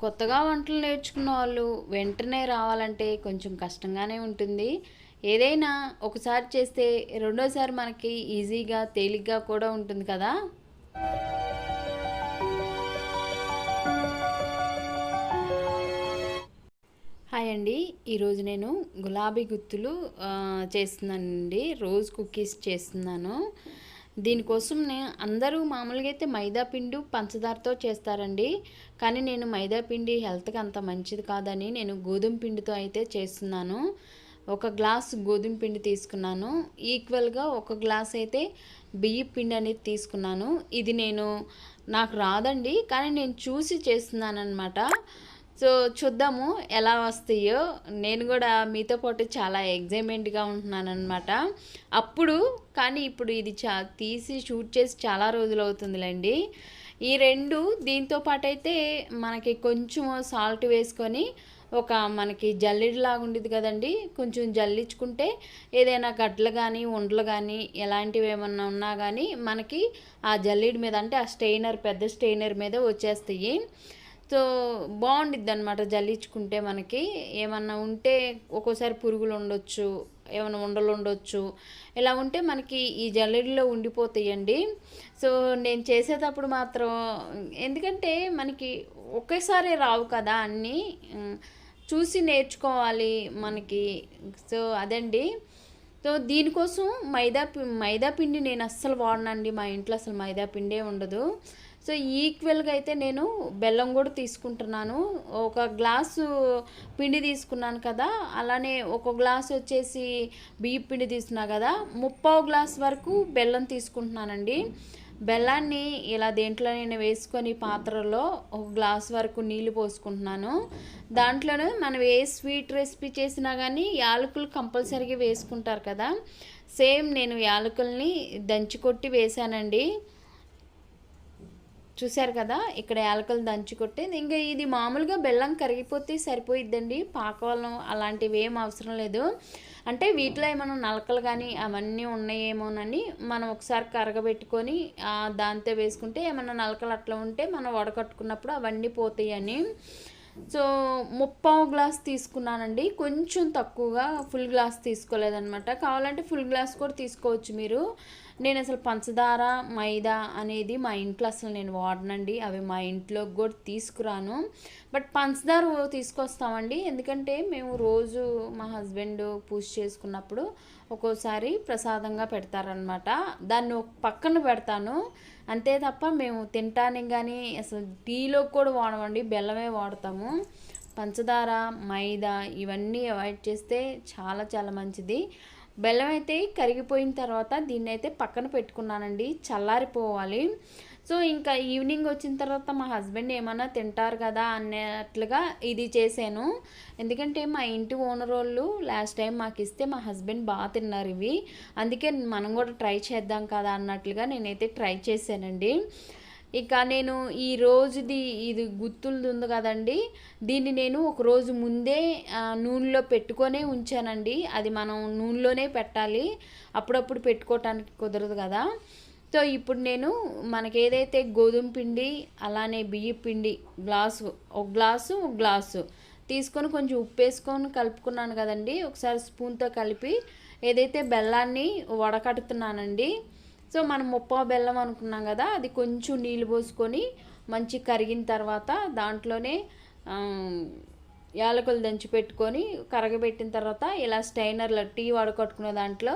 కొత్తగా వంటలు నేర్చుకున్న వాళ్ళు వెంటనే రావాలంటే కొంచెం కష్టంగానే ఉంటుంది. ఏదైనా ఒకసారి చేస్తే రెండోసారి మనకి ఈజీగా తేలిగ్గా కూడా ఉంటుంది కదా. హాయ్ అండి. ఈరోజు నేను గులాబీ గుత్తులు చేస్తున్నానండి. రోజ్ కుకీస్ చేస్తున్నాను. దీనికోసం అందరూ మామూలుగా అయితే మైదా పిండి పంచదారతో చేస్తారండి. కానీ నేను మైదా పిండి హెల్త్కి అంత మంచిది కాదని నేను గోధుమ పిండితో అయితే చేస్తున్నాను. ఒక గ్లాస్ గోధుమ పిండి తీసుకున్నాను. ఈక్వల్గా ఒక గ్లాస్ అయితే బియ్యం పిండి అనేది తీసుకున్నాను. ఇది నాకు రాదండి, కానీ నేను చూసి చేస్తున్నాను అనమాట. సో చూద్దాము ఎలా వస్తాయో. నేను కూడా మీతో పాటు చాలా ఎగ్జైట్మెంట్గా ఉంటున్నాను అనమాట. కానీ ఇప్పుడు ఇది తీసి షూట్ చేసి చాలా రోజులు అవుతుందిలేండి. ఈ రెండు దీంతో పాటు అయితే మనకి కొంచెం సాల్ట్ వేసుకొని మనకి జల్లిడిలాగా ఉండేది కదండి, కొంచెం జల్లించుకుంటే ఏదైనా గడ్డలు కానీ ఉండలు కానీ ఎలాంటివి ఏమన్నా ఉన్నా కానీ మనకి ఆ జల్లిడి మీద, అంటే ఆ స్టెయినర్, పెద్ద స్టెయినర్ మీద వచ్చేస్తాయి. సో బాగుండిద్ది అనమాట. జల్లించుకుంటే మనకి ఏమన్నా ఉంటే ఒక్కోసారి పురుగులు ఉండొచ్చు, ఏమైనా ఉండలు ఉండొచ్చు. ఇలా ఉంటే మనకి ఈ జల్లెడలో ఉండిపోతాయండి. సో నేను చేసేటప్పుడు మాత్రం, ఎందుకంటే మనకి ఒకేసారి రావు కదా అన్నీ, చూసి నేర్చుకోవాలి మనకి. సో అదండి. సో దీనికోసం మైదా పిండి నేను అస్సలు వాడనండి. మా ఇంట్లో అసలు మైదా పిండే ఉండదు. సో ఈక్వల్గా అయితే నేను బెల్లం కూడా తీసుకుంటున్నాను. ఒక గ్లాసు పిండి తీసుకున్నాను కదా, అలానే ఒక గ్లాసు వచ్చేసి బియ్యం పిండి తీసుకున్నా కదా, 3/4 గ్లాస్ వరకు బెల్లం తీసుకుంటున్నానండి. బెల్లాన్ని ఇలా దేంట్లోనైనా వేసుకొని పాత్రలో ఒక గ్లాస్ వరకు నీళ్ళు పోసుకుంటున్నాను. దాంట్లోనే మనం ఏ స్వీట్ రెసిపీ చేసినా కానీ యాలకులు కంపల్సరీగా వేసుకుంటారు కదా, సేమ్ నేను యాలకుల్ని దంచి కొట్టి వేసానండి. చూశారు కదా, ఇక్కడ యాలకులు దంచి కొట్టి, ఇంకా ఇది మామూలుగా బెల్లం కరిగిపోతే సరిపోయిద్దండి. పాకవలం అలాంటివి ఏం అవసరం లేదు. అంటే వీటిలో ఏమైనా నలకలు కానీ అవన్నీ ఉన్నాయేమోనని మనం ఒకసారి కరగబెట్టుకొని దాంతో వేసుకుంటే ఏమైనా నలకలు అట్లా ఉంటే మనం వడకట్టుకున్నప్పుడు అవన్నీ పోతాయని. సో 3/4 గ్లాస్ తీసుకున్నానండి, కొంచెం తక్కువగా, ఫుల్ గ్లాస్ తీసుకోలేదనమాట. కావాలంటే ఫుల్ గ్లాస్ కూడా తీసుకోవచ్చు మీరు. నేను అసలు పంచదార, మైదా అనేది మా ఇంట్లో అసలు నేను వాడనండి. అవి మా ఇంట్లోకి కూడా తీసుకురాను. బట్ పంచదార తీసుకొస్తామండి, ఎందుకంటే మేము రోజు మా హస్బెండ్ పూజ చేసుకున్నప్పుడు ఒక్కోసారి ప్రసాదంగా పెడతారనమాట. దాన్ని పక్కన పెడతాను అంతే తప్ప మేము తినటానికి కానీ అసలు టీలో కూడా వాడమండి, బెల్లమే వాడతాము. పంచదార, మైదా ఇవన్నీ అవాయిడ్ చేస్తే చాలా చాలా మంచిది. బెల్లం అయితే కరిగిపోయిన తర్వాత దీన్ని అయితే పక్కన పెట్టుకున్నానండి, చల్లారిపోవాలి. సో ఇంకా ఈవినింగ్ వచ్చిన తర్వాత మా హస్బెండ్ ఏమన్నా తింటారు కదా అన్నట్లుగా ఇది చేశాను. ఎందుకంటే మా ఇంటి ఓనర్ వాళ్ళు లాస్ట్ టైం మాకు ఇస్తే మా హస్బెండ్ బాగా తిన్నారు ఇవి, అందుకే మనం కూడా ట్రై చేద్దాం కదా అన్నట్లుగా నేనైతే ట్రై చేశానండి. ఇక నేను ఈ రోజుది ఇది గుత్తులది ఉంది కదండి, దీన్ని నేను ఒక రోజు ముందే నూనెలో పెట్టుకొనే ఉంచానండి. అది మనం నూనెలోనే పెట్టాలి, అప్పుడప్పుడు పెట్టుకోవటానికి కుదరదు కదా. సో ఇప్పుడు నేను మనకి ఏదైతే గోధుమ పిండి అలానే బియ్యం పిండి ఒక గ్లాసు తీసుకొని కొంచెం ఉప్పు వేసుకొని కలుపుకున్నాను కదండి. ఒకసారి స్పూన్తో కలిపి ఏదైతే బెల్లాన్ని వడకడుతున్నానండి. సో మనం 3/4 బెల్లం అనుకున్నాం కదా, అది కొంచెం నీళ్ళు పోసుకొని మంచి కరిగిన తర్వాత దాంట్లోనే యాలకులు దంచి పెట్టుకొని కరగబెట్టిన తర్వాత ఇలా స్టైనర్లో టీ వడకట్టుకునే దాంట్లో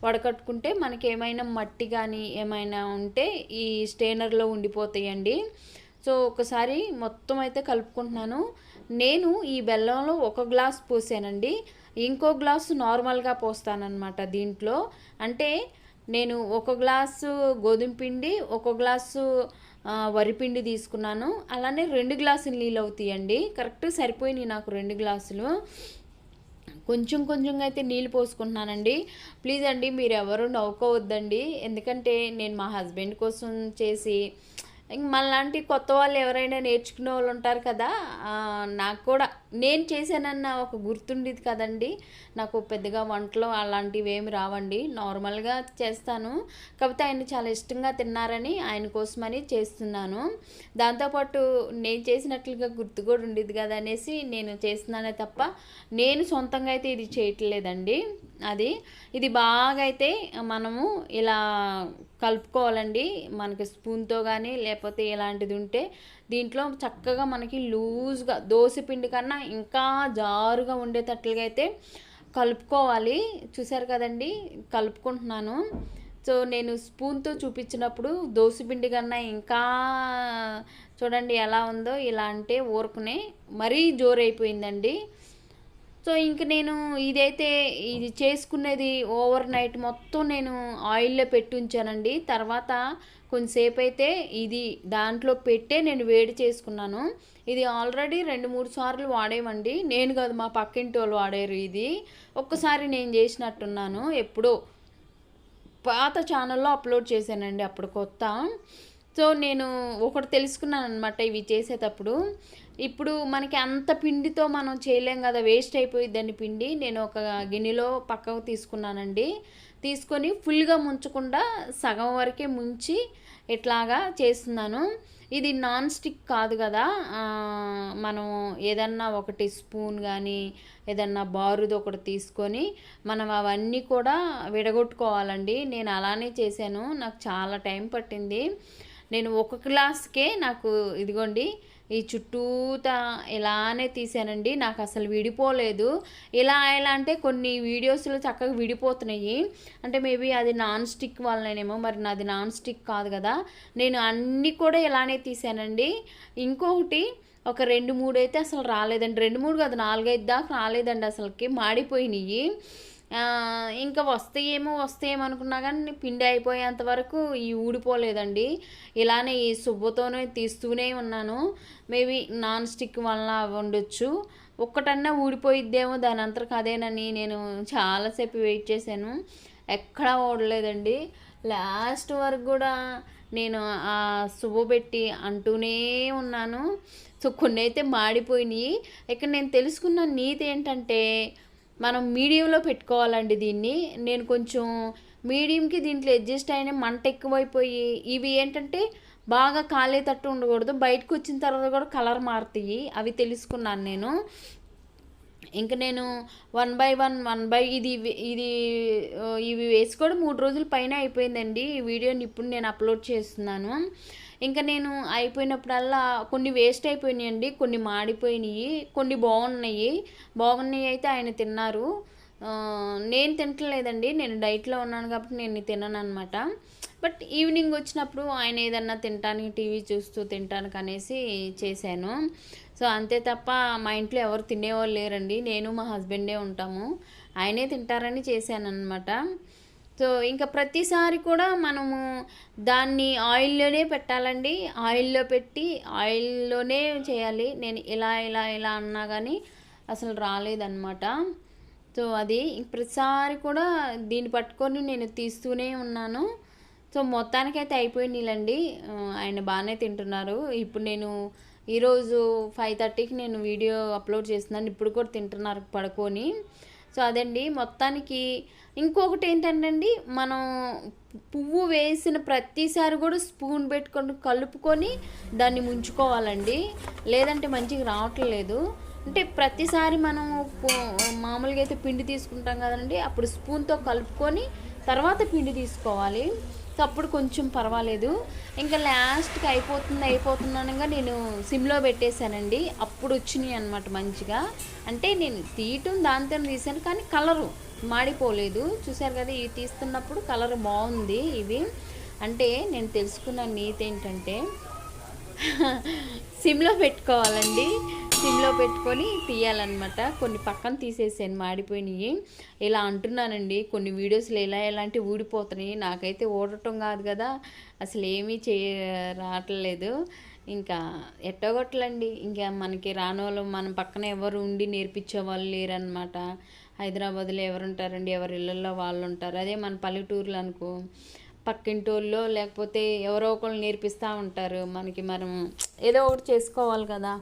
వడకట్టుకుంటే మనకి ఏమైనా మట్టి కానీ ఏమైనా ఉంటే ఈ స్టైనర్లో ఉండిపోతాయండి. సో ఒకసారి మొత్తం అయితే కలుపుకుంటున్నాను. నేను ఈ బెల్లంలో ఒక గ్లాస్ పోసానండి, ఇంకో గ్లాసు నార్మల్గా పోస్తానన్నమాట దీంట్లో. అంటే నేను ఒక గ్లాసు గోధుమ పిండి, ఒక గ్లాసు వరిపిండి తీసుకున్నాను. అలానే 2 గ్లాసులు నీళ్ళు అవుతాయండి, కరెక్ట్ సరిపోయినాయి నాకు 2 గ్లాసులు. కొంచెం కొంచెంగా అయితే నీళ్ళు పోసుకుంటున్నానండి. ప్లీజ్ అండి మీరు ఎవరు నవ్వుకోవద్దండి, ఎందుకంటే నేను మా హస్బెండ్ కోసం చేసి ఇంక మనలాంటి కొత్త వాళ్ళు ఎవరైనా నేర్చుకునే వాళ్ళు ఉంటారు కదా. నాకు కూడా నేను చేశానన్న ఒక గుర్తుండేది కదండి. నాకు పెద్దగా వంటలు అలాంటివి ఏమి రావండి, నార్మల్గా చేస్తాను. కాకపోతే ఆయన చాలా ఇష్టంగా తిన్నారని ఆయన కోసమని చేస్తున్నాను. దాంతోపాటు నేను చేసినట్లుగా గుర్తు కూడా ఉండేది కదా అనేసి నేను చేస్తున్నానే తప్ప నేను సొంతంగా అయితే ఇది చేయట్లేదండి. ఇది బాగా అయితే మనము ఇలా కలుపుకోవాలండి. మనకి స్పూన్తో కానీ లేకపోతే ఇలాంటిది ఉంటే దీంట్లో చక్కగా మనకి లూజ్గా దోసపిండి కన్నా ఇంకా జారుగా ఉండేటట్లుగా అయితే కలుపుకోవాలి. చూసారు కదండి, కలుపుకుంటున్నాను. సో నేను స్పూన్తో చూపించినప్పుడు దోసపిండి కన్నా ఇంకా చూడండి ఎలా ఉందో. ఇలా అంటే ఊరకునే మరీ జోరైపోయిందండి. సో ఇంక నేను ఇది చేసుకునేది ఓవర్ నైట్ మొత్తం నేను ఆయిల్లో పెట్టి ఉంచానండి. తర్వాత కొంతసేపు అయితే ఇది దాంట్లో పెట్టే నేను వేడి చేసుకున్నాను. ఇది ఆల్రెడీ 2-3 సార్లు వాడేవండి. నేను కాదు, మా పక్కింటి వాళ్ళు వాడారు. ఇది ఒక్కసారి నేను చేసినట్టున్నాను, ఎప్పుడో పాత ఛానల్లో అప్లోడ్ చేశానండి, అప్పుడు కొత్త. సో నేను ఒకటి తెలుసుకున్నాను అనమాట ఇవి చేసేటప్పుడు. ఇప్పుడు మనకి అంత పిండితో మనం చేయలేం కదా, వేస్ట్ అయిపోయిద్దని పిండి. నేను ఒక గిన్నెలో పక్కకు తీసుకున్నానండి. తీసుకొని ఫుల్గా ముంచకుండా సగం వరకే ముంచి ఇట్లాగా చేస్తున్నాను. ఇది నాన్ స్టిక్ కాదు కదా, మనం ఏదన్నా ఒకటి స్పూన్ కానీ ఏదన్నా బారుది ఒకటి తీసుకొని మనం అవన్నీ కూడా విడగొట్టుకోవాలండి. నేను అలానే చేశాను, నాకు చాలా టైం పట్టింది. నేను ఒక గ్లాస్కే నాకు ఇదిగోండి ఈ చుట్టూతా ఇలానే తీసానండి. నాకు అసలు విడిపోలేదు. ఇలా అంటే కొన్ని వీడియోస్లో చక్కగా విడిపోతున్నాయి. అంటే మేబీ అది నాన్ స్టిక్ వల్లనేమో, మరి నాది నాన్ స్టిక్ కాదు కదా. నేను అన్నీ కూడా ఇలానే తీసానండి. ఇంకొకటి ఒక 2-3 అయితే అసలు రాలేదండి. 2-3 కాదు, 4-5 దాకా రాలేదండి, అసలుకి మాడిపోయినాయి. ఇంకా వస్తాయేమో అనుకున్నా కానీ పిండి అయిపోయేంత వరకు ఊడిపోలేదండి. ఇలానే ఈ సువ్వతోనే తీస్తూనే ఉన్నాను. మేబీ నాన్ స్టిక్ వల్ల ఉండొచ్చు. ఒక్కటన్నా ఊడిపోయిద్దేమో దాని అంతరకు అదేనని నేను చాలాసేపు వెయిట్ చేశాను, ఎక్కడా ఓడలేదండి. లాస్ట్ వరకు కూడా నేను ఆ సువ్వ పెట్టి అంటూనే ఉన్నాను. సో కొన్ని అయితే మాడిపోయినాయి. ఇక్కడ నేను తెలుసుకున్న నీతి ఏంటంటే మనం మీడియంలో పెట్టుకోవాలండి దీన్ని. నేను కొంచెం మీడియంకి దీంట్లో అడ్జస్ట్ అయిన మంట ఎక్కువైపోయి ఇవి ఏంటంటే బాగా కాలేటట్టు ఉండకూడదు, బయటకు వచ్చిన తర్వాత కూడా కలర్ మారుతాయి, అవి తెలుసుకున్నాను నేను. ఇంక నేను 1 ఇది ఇవి వేసుకోవడం 3 రోజుల పైన అయిపోయిందండి. ఈ వీడియోని ఇప్పుడు నేను అప్లోడ్ చేస్తున్నాను. ఇంకా నేను అయిపోయినప్పుడల్లా కొన్ని వేస్ట్ అయిపోయినాయండి, కొన్ని మాడిపోయినాయి, కొన్ని బాగున్నాయి అయితే ఆయన తిన్నారు. నేను తింటలేదండి, నేను డైట్లో ఉన్నాను కాబట్టి నేను తినను అనమాట. బట్ ఈవినింగ్ వచ్చినప్పుడు ఆయన ఏదన్నా తినటానికి టీవీ చూస్తూ తినటానికి అనేసి చేశాను. సో అంతే తప్ప మా ఇంట్లో ఎవరు తినేవాళ్ళు లేరండి, నేను మా హస్బెండే ఉంటాము, ఆయనే తింటారని చేశాను అనమాట. సో ఇంకా ప్రతిసారి కూడా మనము దాన్ని ఆయిల్లోనే పెట్టాలండి, ఆయిల్లో పెట్టి ఆయిల్లోనే చేయాలి. నేను ఇలా అన్నా కానీ అసలు రాలేదన్నమాట. సో ప్రతిసారి కూడా దీన్ని పట్టుకొని నేను తీస్తూనే ఉన్నాను. సో మొత్తానికైతే అయిపోయినాయిలండి, ఆయన బాగానే తింటున్నారు. ఇప్పుడు నేను ఈరోజు 5:30కి నేను వీడియో అప్లోడ్ చేస్తున్నాను, ఇప్పుడు కూడా తింటున్నారు పడుకొని. సో అదండి మొత్తానికి. ఇంకొకటి ఏంటంటే మనం పువ్వు వేసిన ప్రతిసారి కూడా స్పూన్ పెట్టుకొని కలుపుకొని దాన్ని ముంచుకోవాలండి, లేదంటే మంచిగా రావట్లేదు. అంటే ప్రతిసారి మనం మామూలుగా అయితే పిండి తీసుకుంటాం కదండి, అప్పుడు స్పూన్తో కలుపుకొని తర్వాత పిండి తీసుకోవాలి. సో అప్పుడు కొంచెం పర్వాలేదు. ఇంకా లాస్ట్కి అయిపోతుందనగా నేను సిమ్లో పెట్టేశానండి, అప్పుడు వచ్చినాయి అనమాట మంచిగా. అంటే నేను తీయటం దాంతో తీసాను కానీ కలరు మాడిపోలేదు. చూసారు కదా, ఇవి తీస్తున్నప్పుడు కలర్ బాగుంది. ఇవి అంటే నేను తెలుసుకున్న నీతి ఏంటంటే సిమ్లో పెట్టుకోవాలండి, సిమ్లో పెట్టుకొని తీయాలన్నమాట. కొన్ని పక్కన తీసేసాను మాడిపోయినాయి. ఇలా అంటున్నానండి, కొన్ని వీడియోస్లో ఎలాంటి ఊడిపోతున్నాయి, నాకైతే ఊడటం కాదు కదా, అసలు ఏమీ రావట్లేదు. ఇంకా ఎట్టగొట్టలండి, ఇంకా మనకి రానోళ్ళు మన పక్కన ఎవరు ఉండి నేర్పించే వాళ్ళు లేరనమాట. హైదరాబాద్లో ఎవరు ఉంటారండి, ఎవరి ఇళ్ళల్లో వాళ్ళు ఉంటారు. అదే మన పల్లెటూరులో అనుకో పక్కింటోళ్ళో లేకపోతే ఎవరో ఒకళ్ళు నేర్పిస్తూ ఉంటారు మనకి. మనం ఏదో ఒకటి చేసుకోవాలి కదా,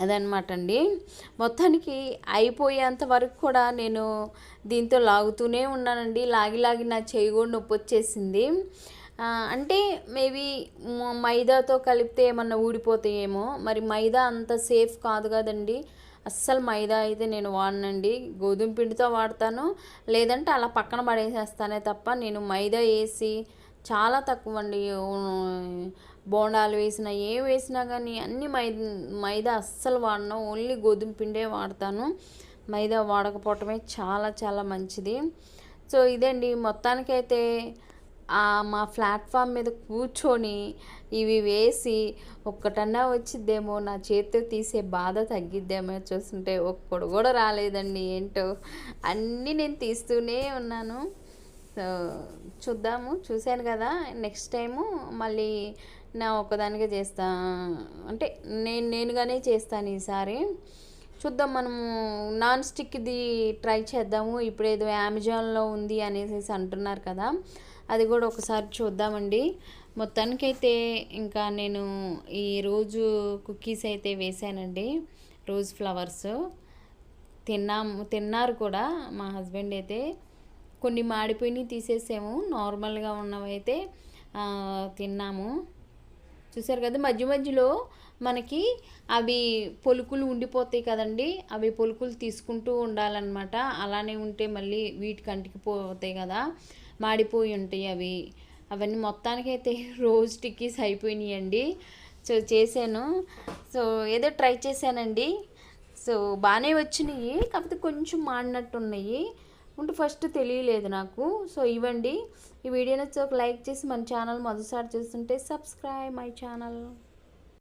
అదనమాట అండి. మొత్తానికి అయిపోయేంత వరకు కూడా నేను దీంతో లాగుతూనే ఉన్నానండి. లాగి లాగి నా చెయ్యి కూడా నొప్పి వచ్చేసింది. అంటే మేబీ మైదాతో కలిపితే ఏమన్నా ఊడిపోతాయేమో, మరి మైదా అంత సేఫ్ కాదు కదండి. అస్సలు మైదా అయితే నేను వాడనండి, గోధుమ పిండితో వాడతాను, లేదంటే అలా పక్కన పడేసేస్తానే తప్ప నేను మైదా వేసి చాలా తక్కువ అండి. బోండాలు వేసినా ఏం వేసినా కానీ అన్ని మైదా అస్సలు వాడను, ఓన్లీ గోధుమ పిండే వాడతాను. మైదా వాడకపోవటమే చాలా చాలా మంచిది. సో ఇదండి మొత్తానికైతే మా ప్లాట్ఫామ్ మీద కూర్చొని ఇవి వేసి ఒక్కటన్నా వచ్చిద్దేమో, నా చేతితో తీసే బాధ తగ్గిద్దేమో చూస్తుంటే ఒక్కడు కూడా రాలేదండి. ఏంటో అన్నీ నేను తీస్తూనే ఉన్నాను. సో చూశాను కదా, నెక్స్ట్ టైము మళ్ళీ నా ఒక్కదానిగా చేస్తా, అంటే నేనుగానే చేస్తాను ఈసారి. చూద్దాం, మనము నాన్ స్టిక్ది ట్రై చేద్దాము. ఇప్పుడు ఏదో అమెజాన్లో ఉంది అనేసి అంటున్నారు కదా, అది కూడా ఒకసారి చూద్దామండి. మొత్తానికైతే ఇంకా నేను ఈరోజు కుకీస్ అయితే వేసానండి, రోజ్ ఫ్లవర్స్. తిన్నారు కూడా మా హస్బెండ్ అయితే. కొన్ని మాడిపోయినవి తీసేసాము, నార్మల్గా ఉన్నవైతే తిన్నాము. చూసారు కదా, మధ్య మధ్యలో మనకి అవి పొలుకులు ఉండిపోతాయి కదండి, అవి పొలుకులు తీసుకుంటూ ఉండాలన్నమాట. అలానే ఉంటే మళ్ళీ వీటికి అంటికిపోతాయి కదా, మాడిపోయి ఉంటాయి అవన్నీ. మొత్తానికైతే రోజ్ టిక్కీస్ అయిపోయినాయండి. సో చేశాను, సో ఏదో ట్రై చేశానండి. సో బాగానే వచ్చినాయి, కాకపోతే కొంచెం మాడినట్టు ఉన్నాయి. ఫస్ట్ తెలియలేదు నాకు. సో ఇవ్వండి, ఈ వీడియో నచ్చి ఒక లైక్ చేసి మన ఛానల్ మొదటిసారి చూస్తుంటే సబ్స్క్రైబ్ మై ఛానల్.